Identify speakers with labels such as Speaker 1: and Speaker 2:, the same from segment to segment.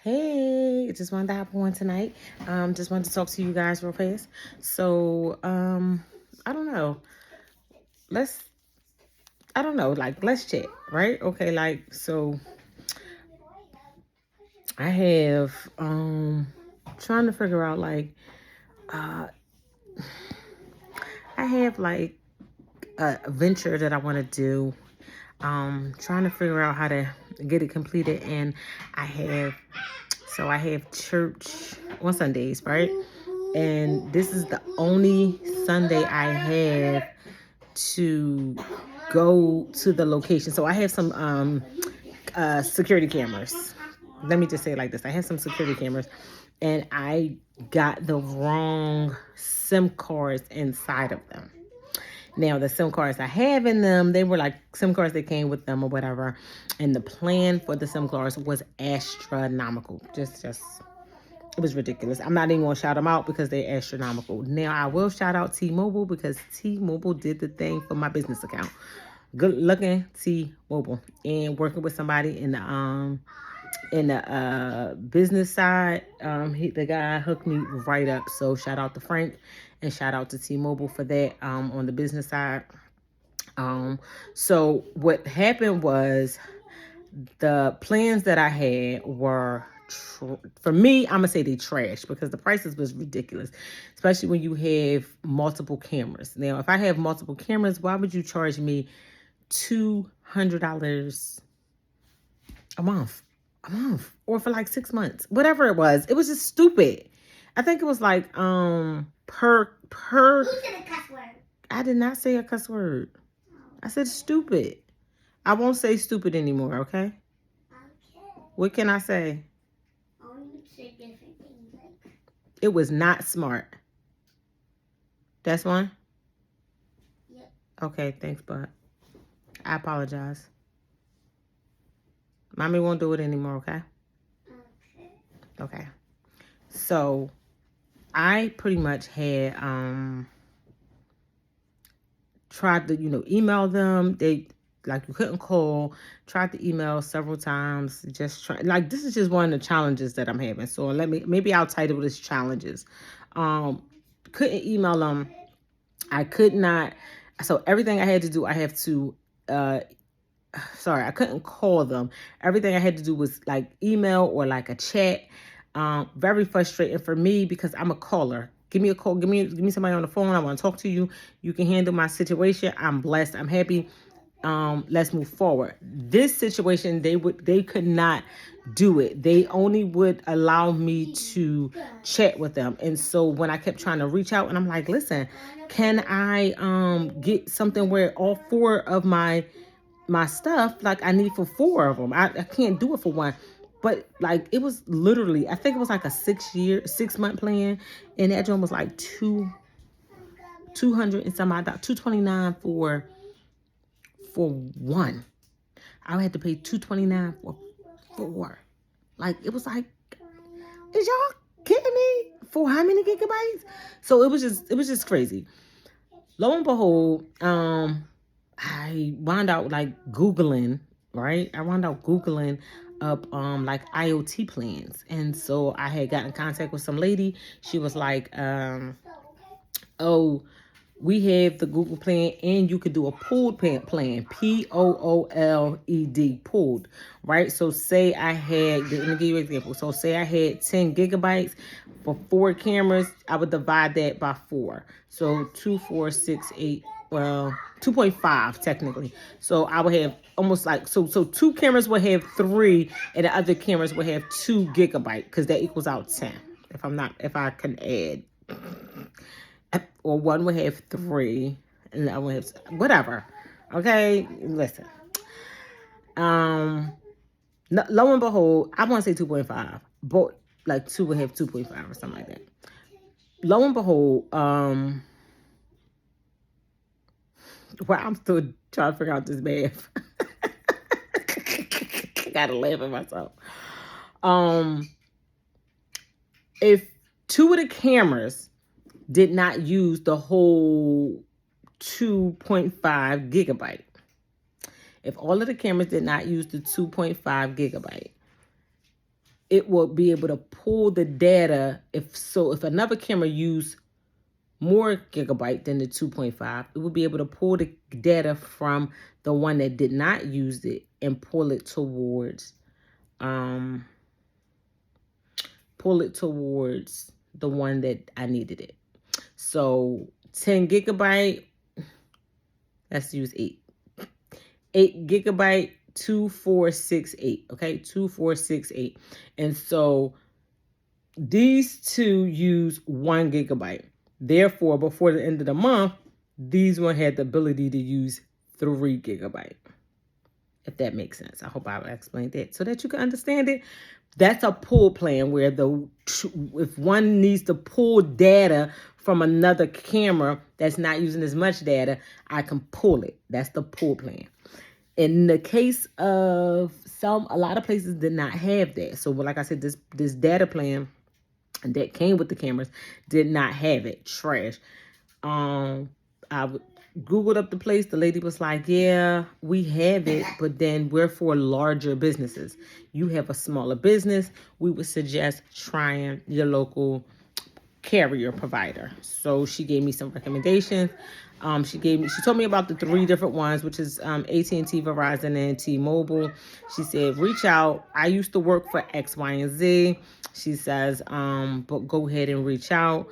Speaker 1: Hey, just wanted to hop on tonight. Just wanted to talk to you guys real fast. So, I don't know. Let's, I don't know, like, let's chat, right? Okay, like, so I have, trying to figure out, like, uh, I have, like, a venture that I want to do. Trying to figure out how to get it completed. And I have, so I have church on Sundays, right? And this is the only Sunday I have to go to the location. So I have some security cameras. Let me just say it like this. I have some security cameras and I got the wrong SIM cards inside of them. Now, the SIM cards I have in them, they were like SIM cards that came with them or whatever. And the plan for the SIM cards was astronomical. Just it was ridiculous. I'm not even going to shout them out because they're astronomical. Now, I will shout out T-Mobile because T-Mobile did the thing for my business account. Good looking T-Mobile. And working with somebody in the business side, the guy hooked me right up. So shout out to Frank and shout out to T-Mobile for that on the business side. So what happened was the plans that I had were for me, I'm gonna say they trash because the prices was ridiculous, especially when you have multiple cameras. Now, if I have multiple cameras, why would you charge me $200 a month? Or for like 6 months, whatever it was just stupid. I think it was like per
Speaker 2: You said a cuss word.
Speaker 1: I did not say a cuss word. I said stupid. I won't say stupid anymore, okay?
Speaker 2: Okay.
Speaker 1: What can I say?
Speaker 2: You say different things like.
Speaker 1: It was not smart. That's one?
Speaker 2: Yep.
Speaker 1: Okay, thanks, bud. I apologize. Mommy won't do it anymore, okay?
Speaker 2: Okay.
Speaker 1: Okay. So I pretty much had tried to, email them. They like you couldn't call, tried to email several times, just try like this is just one of the challenges that I'm having. So maybe I'll title this challenges. Couldn't email them. I could not, so everything I had to do, I couldn't call them. Everything I had to do was like email or like a chat. Very frustrating for me because I'm a caller. Give me a call. Give me somebody on the phone. I want to talk to you. You can handle my situation. I'm blessed. I'm happy. Let's move forward. This situation, they could not do it. They only would allow me to chat with them. And so when I kept trying to reach out and I'm like, listen, can I get something where all four of my stuff, like I need for four of them. I can't do it for one. But like it was literally, I think it was like a 6 month plan. And that joint was like 200 and some odd, 229 for one. I had to pay 229 for four. Like it was like, is y'all kidding me? For how many gigabytes? So it was just crazy. Lo and behold, I wound out like Googling, right? I wound out Googling up like IOT plans. And so I had gotten in contact with some lady. She was like, oh, we have the Google plan and you could do a pooled plan, POOLED, pooled, right? So say I had, let me give you an example. So say I had 10 gigabytes for 4 cameras, I would divide that by 4. So 2, 4, 6, 8, well, 2.5 technically. So I would have almost like, so 2 cameras would have 3 and the other cameras would have 2 gigabytes because that equals out 10. If I can add. Or one would have 3 and the other would have whatever. Okay, listen. Lo and behold, I want to say 2.5, but like 2 would have 2.5 or something like that. Lo and behold, well, I'm still trying to figure out this math. Gotta laugh at myself. If 2 of the cameras did not use the whole 2.5 gigabyte. If all of the cameras did not use the 2.5 gigabyte, it will be able to pull the data. If another camera used more gigabyte than the 2.5, it will be able to pull the data from the one that did not use it and um pull it towards the one that I needed it. So 10 gigabyte, let's use 8 gigabyte, 2468. Okay, 2468. And so these two use 1 gigabyte. Therefore, before the end of the month, these one had the ability to use 3 gigabyte. If that makes sense. I hope I explained that so that you can understand it. That's a pull plan where if one needs to pull data from another camera that's not using as much data, I can pull it. That's the pull plan. In the case of a lot of places did not have that. So like I said, this data plan that came with the cameras did not have it. Trash. I Googled up the place. The lady was like, yeah, we have it, but then we're for larger businesses. You have a smaller business, we would suggest trying your local carrier provider. So she gave me some recommendations. She told me about the 3 different ones, which is AT&T, Verizon, and T-Mobile. She said, reach out. I used to work for X, Y, and Z. She says, but go ahead and reach out.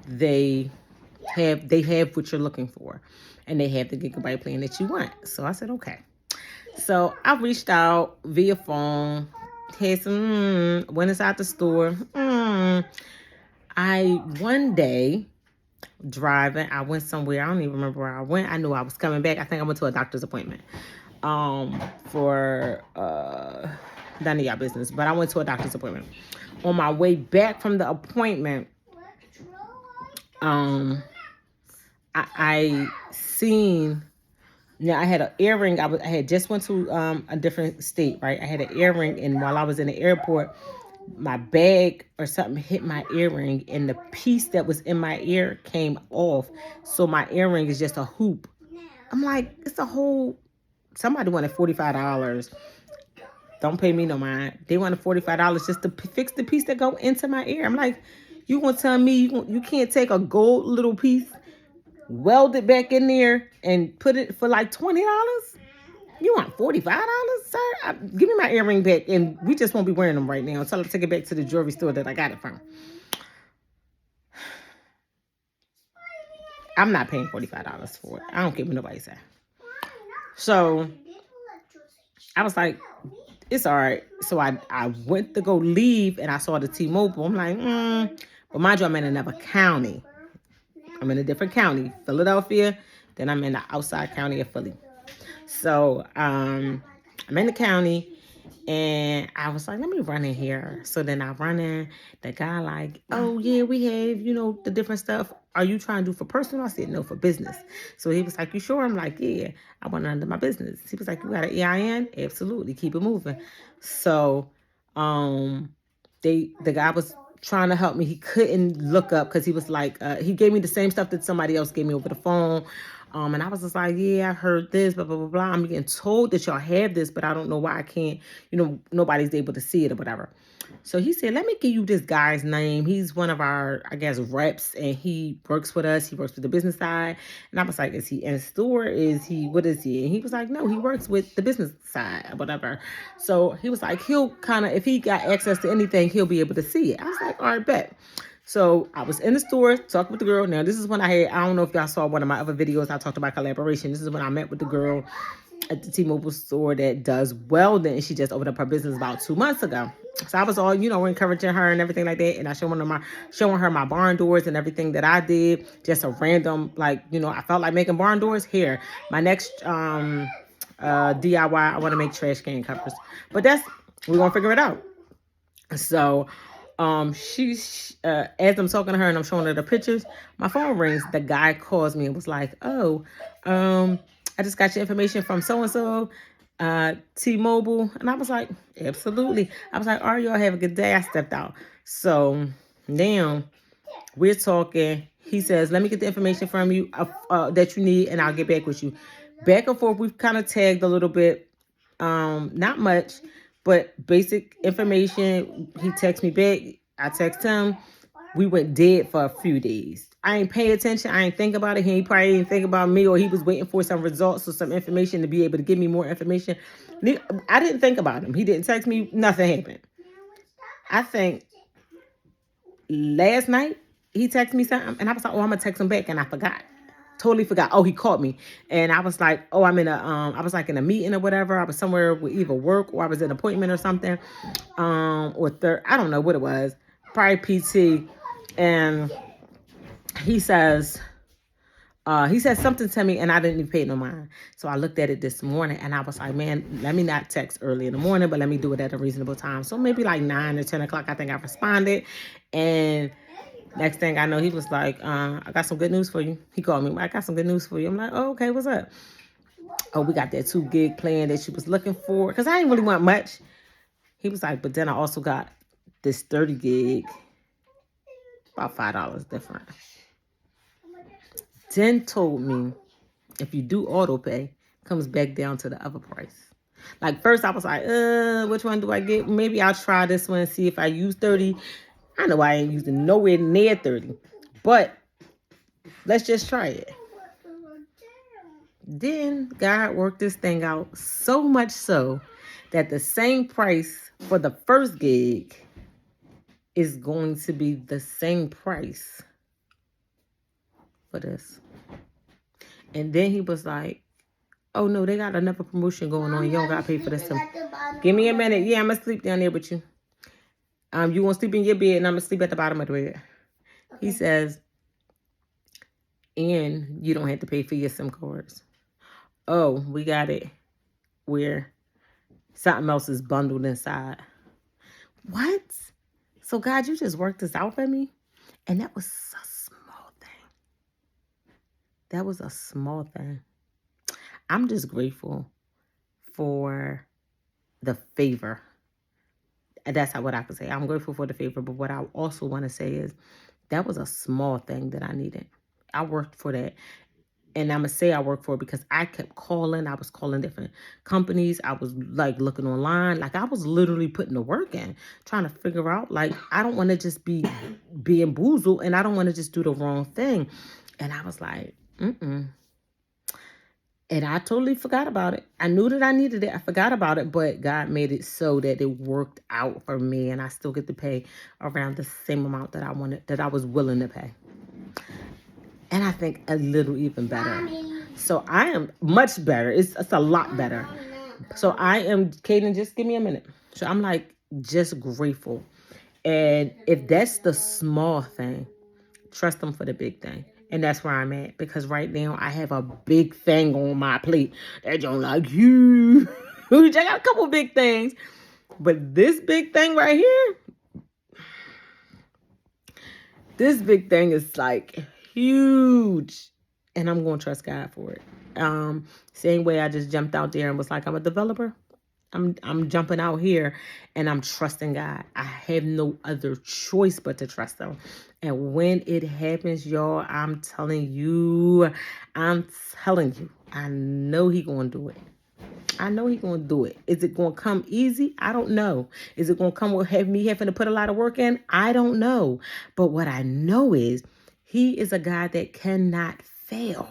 Speaker 1: They have what you're looking for, and they have the gigabyte plan that you want. So I said, okay. So I reached out via phone, had some, went inside the store. One day, driving, I went somewhere. I don't even remember where I went. I knew I was coming back. I think I went to a doctor's appointment for none of y'all business, but I went to a doctor's appointment. On my way back from the appointment, I seen, I had an earring. I had just went to a different state, right? I had an earring, and while I was in the airport, my bag or something hit my earring, and the piece that was in my ear came off. So my earring is just a hoop. I'm like, it's a whole. Somebody wanted $45. Don't pay me no mind. They wanted $45 just to fix the piece that go into my ear. I'm like, you gonna tell me you can't take a gold little piece, weld it back in there, and put it for like $20? You want $45, sir? Give me my earring back, and we just won't be wearing them right now. Tell them to take it back to the jewelry store that I got it from. I'm not paying $45 for it. I don't care what nobody say. So I was like, it's all right. So I went to go leave, and I saw the T-Mobile. I'm like, but mind you, I'm in another county. I'm in a different county, Philadelphia. Then I'm in the outside county of Philly. So I'm in the county, and I was like, let me run in here. So then I run in. The guy like, oh yeah, we have, the different stuff. Are you trying to do for personal? I said, no, for business. So he was like, you sure? I'm like, yeah, I want it under my business. He was like, you got an EIN? Absolutely, keep it moving. So the guy was trying to help me. He couldn't look up because he was like, he gave me the same stuff that somebody else gave me over the phone. And I was just like, yeah, I heard this, blah, blah, blah, blah. I'm getting told that y'all have this, but I don't know why I can't, nobody's able to see it or whatever. So he said, let me give you this guy's name. He's one of our, I guess, reps, and he works with us. He works with the business side. And I was like, is he in store? What is he? And he was like, no, he works with the business side or whatever. So he was like, he'll kind of, if he got access to anything, he'll be able to see it. I was like, all right, bet. So I was in the store talking with the girl. Now, this is when I don't know if y'all saw one of my other videos. I talked about collaboration. This is when I met with the girl at the T-Mobile store that does welding. She just opened up her business about 2 months ago. So I was all, encouraging her and everything like that. And I showing her my barn doors and everything that I did. Just a random, I felt like making barn doors. Here, my next DIY, I want to make trash can covers. But we're going to figure it out. So she's as I'm talking to her and I'm showing her the pictures, my phone rings. The guy calls me and was like, oh, I just got your information from so-and-so, T-Mobile. And I was like, absolutely. I was like, all right, y'all have a good day. I stepped out. So now we're talking. He says, let me get the information from you that you need, and I'll get back with you. Back and forth, we've kind of tagged a little bit. Not much. But basic information, he texts me back. I text him. We went dead for a few days. I ain't pay attention. I ain't think about it. He probably didn't think about me, or he was waiting for some results or some information to be able to give me more information. I didn't think about him. He didn't text me. Nothing happened. I think last night he texted me something, and I was like, "Oh, I'm gonna text him back," and I forgot. Totally forgot. Oh, he called me, and I was like, "Oh, I'm in a I was like in a meeting or whatever. I was somewhere with either work or I was in an appointment or something, or third. I don't know what it was. Probably PT." And he says, he said something to me, and I didn't even pay no mind. So I looked at it this morning, and I was like, "Man, let me not text early in the morning, but let me do it at a reasonable time." So maybe like 9 or 10 o'clock, I think I responded, and next thing I know, he was like, "I got some good news for you." He called me. "I got some good news for you." I'm like, "Oh, okay, what's up?" "Oh, we got that 2 gig plan that she was looking for." Because I didn't really want much. He was like, "But then I also got this 30 gig, about $5 different." Then told me if you do auto pay, comes back down to the other price. Like first I was like, which one do I get? Maybe I'll try this one and see if I use 30. I know I ain't using nowhere near 30. But let's just try it. Then God worked this thing out so much so that the same price for the first gig is going to be the same price for this. And then he was like, "Oh no, they got another promotion going on. You don't gotta pay for this too." Give me a minute. Yeah, I'm gonna sleep down there with you. You gonna sleep in your bed and I'm gonna sleep at the bottom of the bed. Okay. He says, "And you don't have to pay for your SIM cards." "Oh, we got it where something else is bundled inside." What? So God, you just worked this out for me? And that was a small thing. That was a small thing. I'm just grateful for the favor. That's what I could say. I'm grateful for the favor. But what I also want to say is that was a small thing that I needed. I worked for that. And I'm going to say I worked for it because I kept calling. I was calling different companies. I was like looking online. Like I was literally putting the work in, trying to figure out, like, I don't want to just be being boozled and I don't want to just do the wrong thing. And I was like, And I totally forgot about it. I knew that I needed it. I forgot about it, but God made it so that it worked out for me, and I still get to pay around the same amount that I wanted, that I was willing to pay. And I think a little even better. Mommy. So I am much better. It's a lot better. So I am, Kaden, just give me a minute. So I'm like just grateful. And if that's the small thing, trust them for the big thing. And that's where I'm at. Because right now I have a big thing on my plate that don't like you. I got a couple big things. But this big thing right here, this big thing is like huge. And I'm going to trust God for it. Same way I just jumped out there and was like, I'm a developer. I'm jumping out here and I'm trusting God. I have no other choice but to trust him. And when it happens, y'all, I'm telling you, I know he gonna do it. I know he gonna do it. Is it gonna come easy? I don't know. Is it gonna come with me having to put a lot of work in? I don't know. But what I know is he is a God that cannot fail.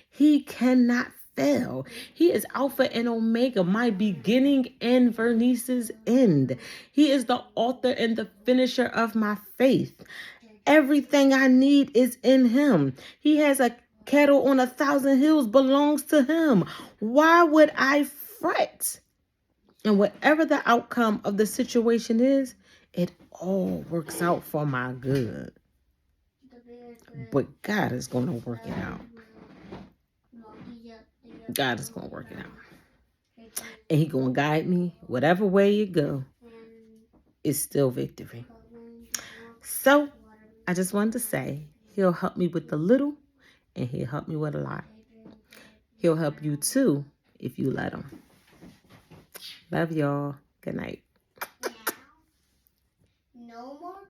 Speaker 1: He cannot fail. He is Alpha and Omega, my beginning and Vernice's end. He is the author and the finisher of my faith. Everything I need is in him. He has a cattle on 1,000 hills belongs to him. Why would I fret? And whatever the outcome of the situation is, it all works out for my good. But God is going to work it out. God is going to work it out. And he going to guide me. Whatever way you go, it's still victory. So, I just wanted to say, he'll help me with the little, and he'll help me with a lot. He'll help you too, if you let him. Love y'all. Good night.